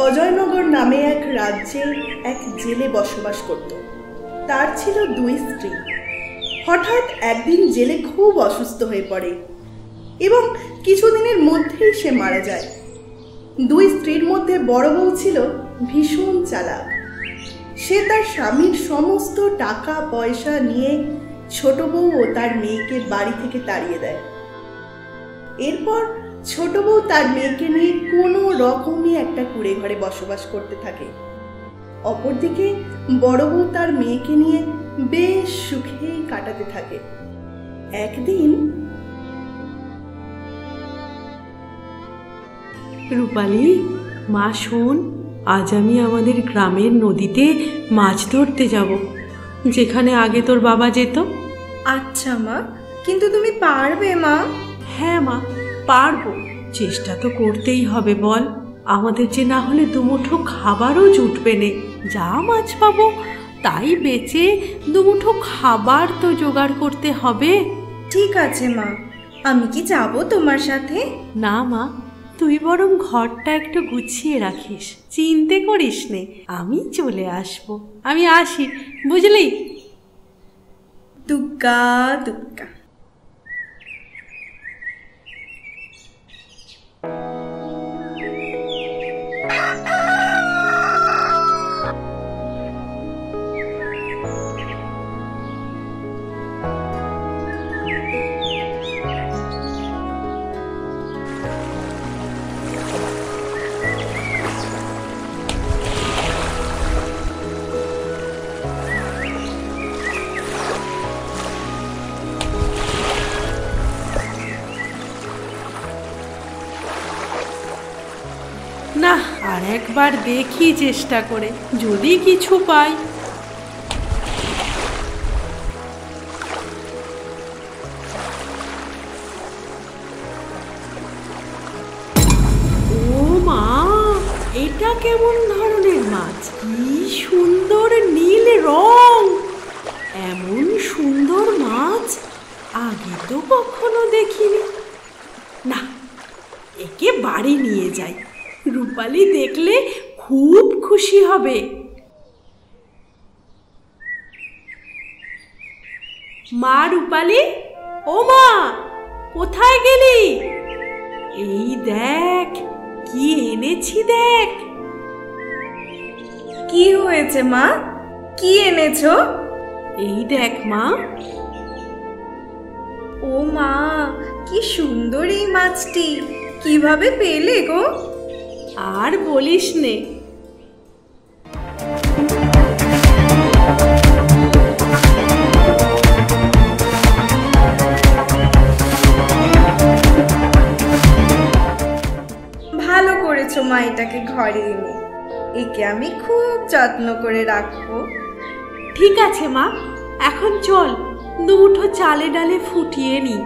অজয়নগর নামে এক রাজ্যে এক জেলে বসবাস করত। তার ছিল 2 স্ত্রী। হঠাৎ একদিন জেলে খুব অসুস্থ হয়ে পড়ে এবং কিছুদিনের মধ্যেই সে মারা যায়। 2 স্ত্রীর মধ্যে বড় বউ ছিল ভীষণ চালাক। সে তার স্বামীর সমস্ত টাকা পয়সা নিয়ে ছোট বউ ও তার মেয়েকে বাড়ি থেকে তাড়িয়ে দেয়। এরপর ছোট বউ তার মেয়েকে নিয়ে কোনো রকমই একটা কুঁড়ে ঘরে বসবাস করতে থাকে। অপরদিকে বড় বউ তার মেয়েকে নিয়ে বেশ সুখেই কাটাতে থাকে। একদিন, রূপালী, মা শোন, আজ আমি আমাদের গ্রামের নদীতে মাছ ধরতে যাব, যেখানে আগে তোর বাবা যেত। আচ্ছা মা, কিন্তু তুমি পারবে মা? হ্যাঁ মা, পারবো। চেষ্টা তো করতেই হবে বল, আমাদের যে না হলে দুমুঠো খাবারও জুটবে নে। যা মাছ পাবো তাই বেচে দুমুঠো খাবার তো জোগাড় করতে হবে। ঠিক আছে মা, আমি কি যাব তোমার সাথে? না মা, তুই বরং ঘরটা একটু গুছিয়ে রাখিস, চিন্তে করিস নে, আমি চলে আসবো। আমি আসি, বুঝলি? দুগ্গা দুগ্গা। না, আর একবার দেখি চেষ্টা করে, যদি কিছু পাই। ও মা, এটা কেমন ধরনের মাছ? কি সুন্দর নীল রং! এমন সুন্দর মাছ আগে তো কখনো দেখিনি। না, একে বাড়ি নিয়ে যাই, রূপালী দেখলে খুব খুশি হবে। মা রূপালী, ও মা, কোথায় গেলি? এই দেখ কি এনেছি, দেখ। কি হয়েছে মা? কি এনেছো? এই দেখ মা। ও মা, কি সুন্দর এই মাছটি! কিভাবে পেলে গো? আর বলিস নে, ভালো করেছো মা এটাকে ঘরে এনে। একে আমি খুব যত্ন করে রাখবো। ঠিক আছে মা, এখন চল দুমুঠো চালে ডালে ফুটিয়ে নি।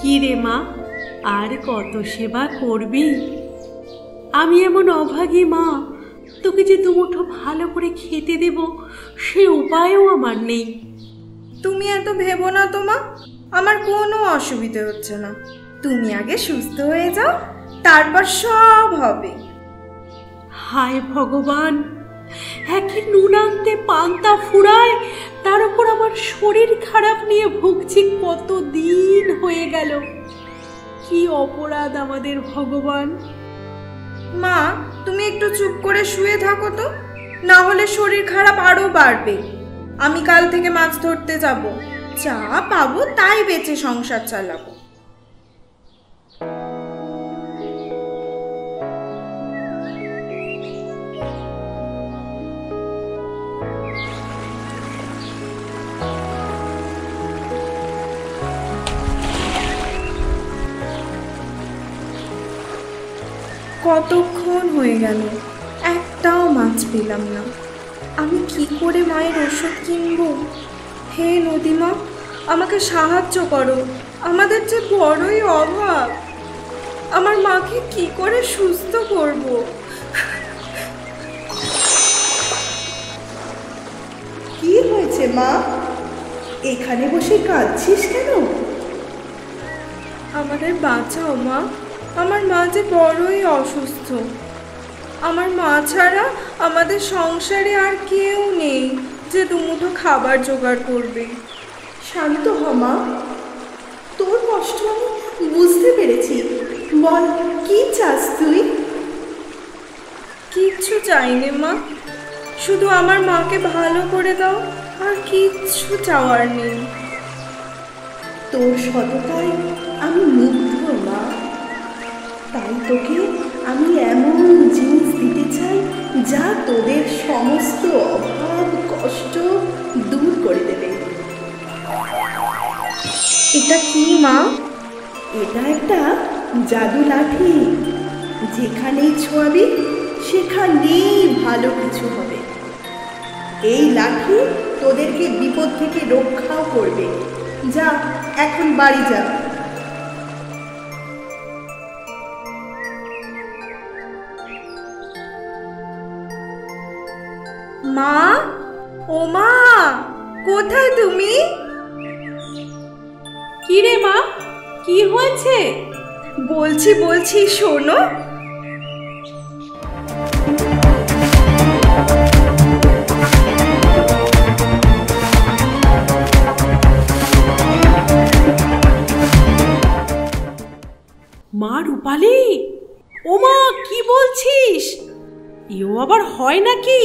কি রে মা, আর কত সেবা করবি? আমি এমন অভাগী মা, তোকে যে দুমুঠো ভালো করে খেতে দেব সে উপায়ও আমার নেই। তুমি এত ভেবো না তো মা, আমার কোনো অসুবিধে হচ্ছে না। তুমি আগে সুস্থ হয়ে যাও, তারপর সব হবে। হায় ভগবান, একে নুন আনতে পান্তা ফুরায়, তার উপর আমার শরীর খারাপ নিয়ে ভুগছি কত দিন হয়ে গেল। কি অপরাধ আমাদের ভগবান! মা, তুমি একটু চুপ করে শুয়ে থাকো তো, না হলে শরীর খারাপ আরো বাড়বে। আমি কাল থেকে মাছ ধরতে যাব, যা পাবো তাই বেচে সংসার চালাবো। কতক্ষণ হয়ে গেল, একটাও মাছ পেলাম না। আমি কি করে মায়ের ওষুধ কিনবো? হে নদীমা, আমাকে সাহায্য করো, আমাদের যে বড়ই অভাব। আমার মাকে কি করে সুস্থ করব? কি হয়েছে মা? এখানে বসে কাঁদছিস কেন? আমাদের বাঁচাও মা, আমার মা যে বড়ই অসুস্থ। আমার মা ছাড়া আমাদের সংসারে আর কেউ নেই যে দুমুঠো খাবার জোগাড় করবে। শান্ত হ মা, তোর কষ্ট আমি বুঝতে পেরেছি। বল, কি চাস তুই? কিচ্ছু চাইনি মা, শুধু আমার মাকে ভালো করে দাও, আর কিচ্ছু চাওয়ার নেই। তোর সততায় আমি মুগ্ধ মা, তাই তোকে আমি এমন জিনিস দিতে চাই যা তোদের সমস্ত অভাব কষ্ট দূর করে দেবে। এটা কি মা? এটা একটা জাদু লাঠি, যেখানেই ছোঁয়াবি সেখানেই ভালো কিছু হবে। এই লাঠি তোদেরকে বিপদ থেকে রক্ষাও করবে। যা, এখন বাড়ি যা। মা, ও মা, কোথায় তুমি? কি রে মা, কি হয়েছে? বলছি শোনো। মা রূপালী, ও মা, কি বলছিস? এও আবার হয় নাকি?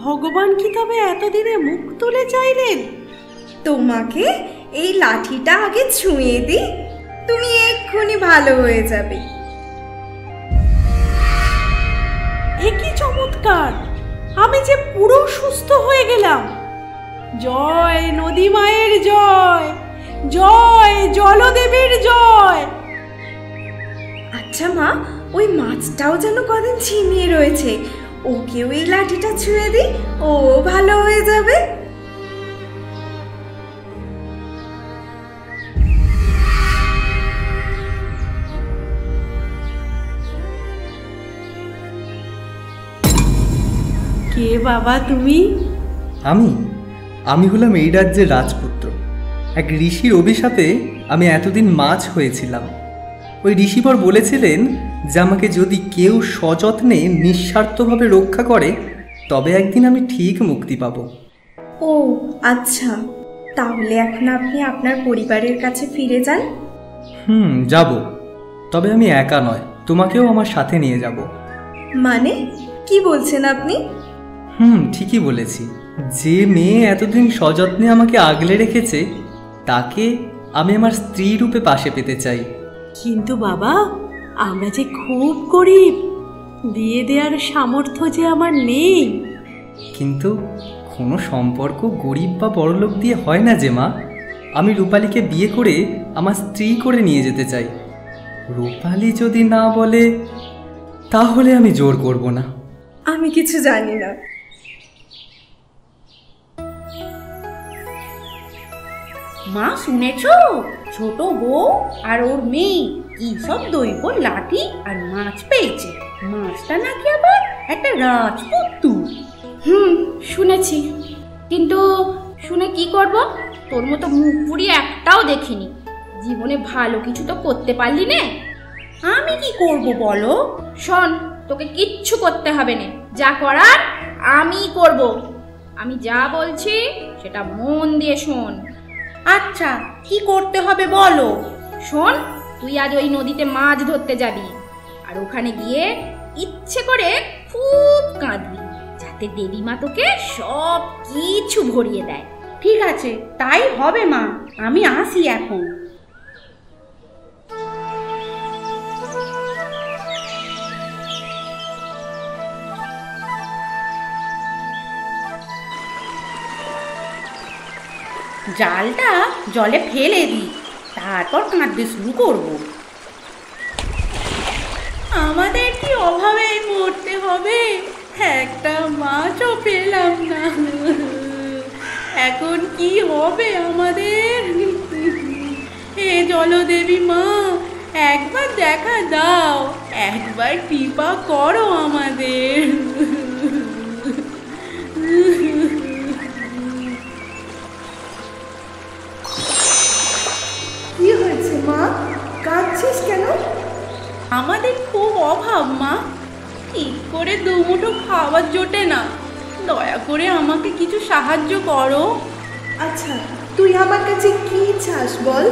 ভগবান কি তবে এতদিনে মুখ তুলে চাইলেন? তোমাকে এই লাঠিটা আগে ছুঁয়ে দিই, তুমি এক্ষুনি ভালো হয়ে যাবে। এ কি চমৎকার! আমি যে পুরো সুস্থ হয়ে গেলাম। জয় নদী মায়ের জয়, জয় জলদেবীর জয়। আচ্ছা মা, ওই মাছটাও যেন কদিন ঝিমিয়ে রয়েছে, ওকেও এই লাঠিটা ছুঁয়ে দিই, ও ভালো হয়ে যাবে। কে বাবা তুমি? আমি হলাম এই রাজ্যের রাজপুত্র। এক ঋষির অভিশাপে আমি এতদিন মাছ হয়েছিলাম। ওই ঋষিবর বলেছিলেন যে আমাকে যদি কেউ সযত্নে নিঃস্বার্থভাবে রক্ষা করে তবে একদিন আমি ঠিক মুক্তি পাব। ও আচ্ছা, তাহলে এখন আপনি আপনার পরিবারের কাছে ফিরে যান। যাব, তবে আমি একা নয়, তোমাকেও আমার সাথে নিয়ে যাব। মানে কি বলছেন আপনি? ঠিকই বলেছি। যে মেয়ে এতদিন সযত্নে আমাকে আগলে রেখেছে তাকে আমি আমার স্ত্রী রূপে পাশে পেতে চাই। কিন্তু বাবা, আমরা যে খুব গরিব, বিয়ে দেওয়ার সামর্থ্য যে আমার নেই। কিন্তু কোনো সম্পর্ক গরিব বা বড়লোক দিয়ে হয় না যে মা। আমি রূপালীকে বিয়ে করে আমার স্ত্রী করে নিয়ে যেতে চাই। রূপালী যদি না বলে তাহলে আমি জোর করব না। আমি কিছু জানি না। মা শুনেছ, ছোট বউ আর ওর মেয়ে কি সব দৈব লাঠি আর মাছ পেয়েছে। মাছটা নাকি আবার একটা রাজপুত্তুর। শুনেছি, কিন্তু শুনে কি করব? তোর মতো মুখ পুড়িয়ে একটাও দেখিনি। জীবনে ভালো কিছু তো করতে পারলি না। আমি কি করব বলো? শোন, তোকে কিচ্ছু করতে হবে না, যা করার আমি করব। আমি যা বলছি সেটা মন দিয়ে শোন। আচ্ছা, কি করতে হবে বলো? শোন, তুই আজ ওই নদীতে মাছ ধরতে যাবি, আর ওখানে গিয়ে ইচ্ছে করে খুব কাঁদবি, যাতে দেবী মা তোকে সব কিছু ভরিয়ে দেয়। ঠিক আছে, তাই হবে মা, আমি আসি এখন। জালটা জলে ফেলে দিই, তারপর কাঁদতে শুরু করব। আমাদের কি অভাবে মরতে হবে? একটা মাছও পেলাম না। এখন কি হবে আমাদের? হে জলদেবী মা, একবার দেখা দাও, একবার কৃপা করো আমাদের। কি হয়েছে মা? কাঁদছিস কেন? আমাদের খুব অভাব মা, ঠিক করে দুমুঠো খাবার জোটে না। দয়া করে আমাকে কিছু সাহায্য করো। আচ্ছা, তুই আমার কাছে কি চাস বল,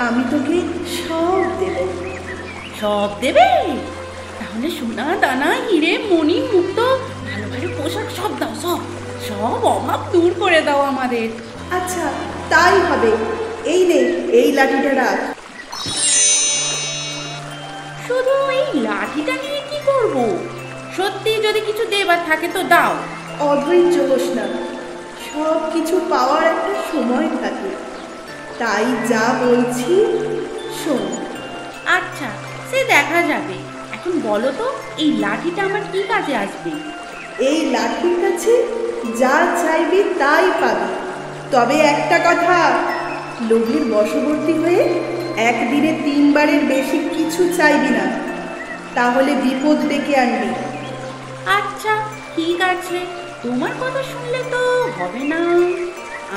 আমি তোকে সব দেব। সব দেবে? তাহলে সোনা দানা হিরে মণি মুক্ত ভালো ভালো পোশাক সব দাও, সব সব অভাব দূর করে দাও আমাদের। আচ্ছা তাই হবে, এই নে এই লাঠিটা রাখ। শুধু এই লাঠিটা নিয়ে কি করব? সত্যি যদি কিছু দেবার থাকে তো দাও। অধৈর্য হোস না, সব কিছু পাওয়ার একটা সময় থাকে, তাই যা বলছি শোন। আচ্ছা সে দেখা যাবে, এখন বলো তো এই লাঠিটা আমার কি কাজে আসবে? এই লাঠির কাছে যা চাইবি তাই পাবি, তবে একটা কথা, লোভের বশবর্তী হয়ে একদিনে 3 বারের বেশি কিছু চাইবি না, তাহলে বিপদ ডেকে আনবি। আচ্ছা ঠিক আছে, তোমার কথা শুনলে তো হবে না।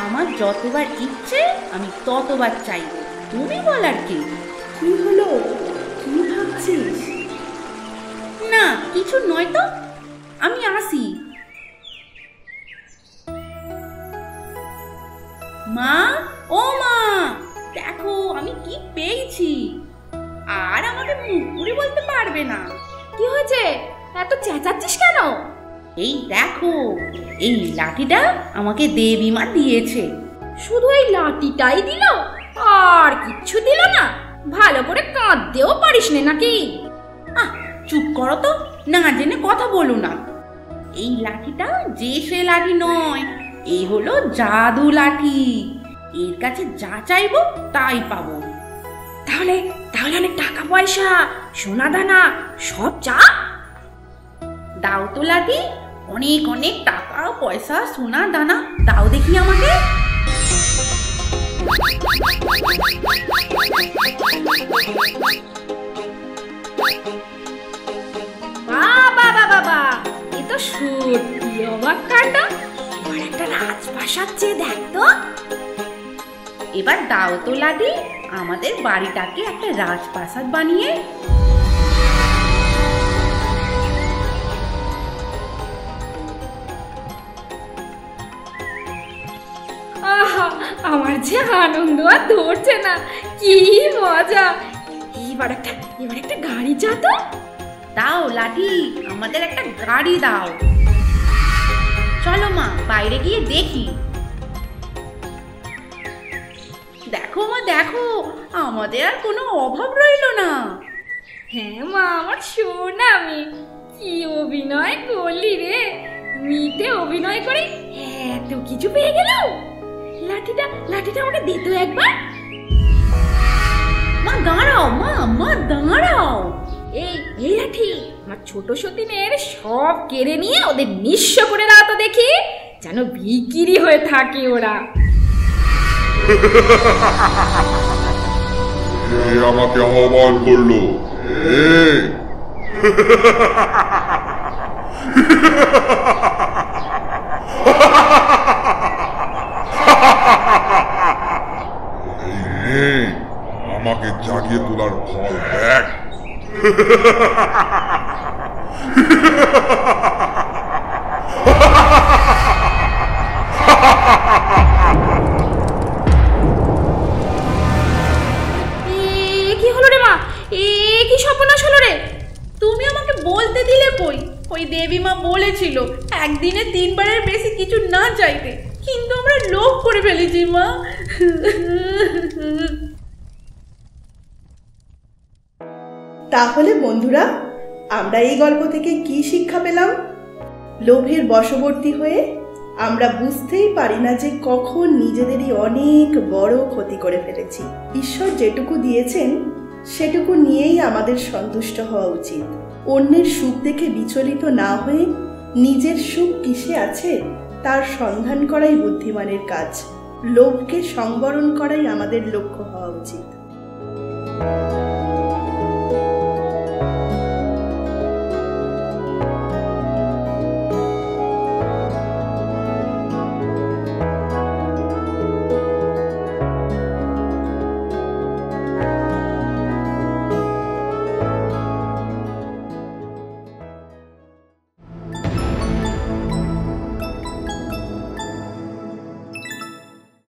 আমার যতবার ইচ্ছে আমি ততবার চাইব, তুমি বলার কি? কি হলো, কি ভাবছিস? না কিছু নয় তো, আমি আসি। মা, ও মা, দেখো আমি কি পেয়েছি। আর আমাকে মুখ পুরি বলতে পারবে না। কি হয়েছে, এত চেঁচাচ্ছিস কেন? এই দেখো, এই লাঠিটা আমাকে দেবী মা দিয়েছে। শুধু এই লাঠিটাই দিল, আর কিচ্ছু দিল না? ভালো করে কাঁদতেও পারিস নে নাকি? আহ চুপ করো তো, না জেনে কথা বলো না। এই লাঠিটা যে সে লাঠি নয়, এই হলো জাদু লাঠি। এর কাছে যা চাইবো তাই পাবো। তাহলে তাহলে অনেক টাকা পয়সা সোনা দানা সব চা দাও তো লাঠি, অনেক অনেক টাকা পয়সা সোনা দানা দাও দেখি আমাকে। বাবা বাবা, এ তো সত্যি অবাক কাণ্ড। এবার একটা রাজপ্রাসাদ চেয়ে দেখ তো। এবার দাও তো লাঠি, আমাদের বাড়িটাকে একটা রাজপ্রাসাদ বানিয়ে। আহা, আমার যে আনন্দ আর ধরছে না, কি মজা। এবার একটা গাড়ি চা তো। দাও লাঠি, আমাদের একটা গাড়ি দাও। চলো মা বাইরে গিয়ে দেখি। দেখো মা দেখো, আমাদের আর কোনো অভাব রইল না। হ্যাঁ মা, আমার সোনা মেয়ে, কি অভিনয় করলি রে। মিতে অভিনয় করে এত কিছু পেয়ে গেল। লাঠিটা আমাকে দে তো একবার। মা দাঁড়াও, মা দাঁড়াও। এই লাঠি আমার ছোট সতীনের সব কেড়ে নিয়ে ওদের নিঃস্ব করে দাও তো দেখি, যেন ভিখিরি হয়ে থাকে ওরা। আমাকে আহ্বান করলো। আমাকে জাগিয়ে তোলার ফল দেখ। কি হলো রে মা, কি সর্বনাশ হলো রে? তুমি আমাকে বলতে দিলে কই? ওই দেবী মা বলেছিল একদিনে 3 বারের বেশি কিছু না চাইতে, কিন্তু আমরা লোভ করে ফেলেছি মা। তাহলে বন্ধুরা, আমরা এই গল্প থেকে কি শিক্ষা পেলাম? লোভের বশবর্তী হয়ে আমরা বুঝতেই পারি না যে কখন নিজেদেরই অনেক বড় ক্ষতি করে ফেলেছি। ঈশ্বর যেটুকু দিয়েছেন সেটুকু নিয়েই আমাদের সন্তুষ্ট হওয়া উচিত। অন্যের সুখ দেখে বিচলিত না হয়ে নিজের সুখ কিসে আছে তার সন্ধান করাই বুদ্ধিমানের কাজ। লোভকে সংবরণ করাই আমাদের লক্ষ্য হওয়া উচিত।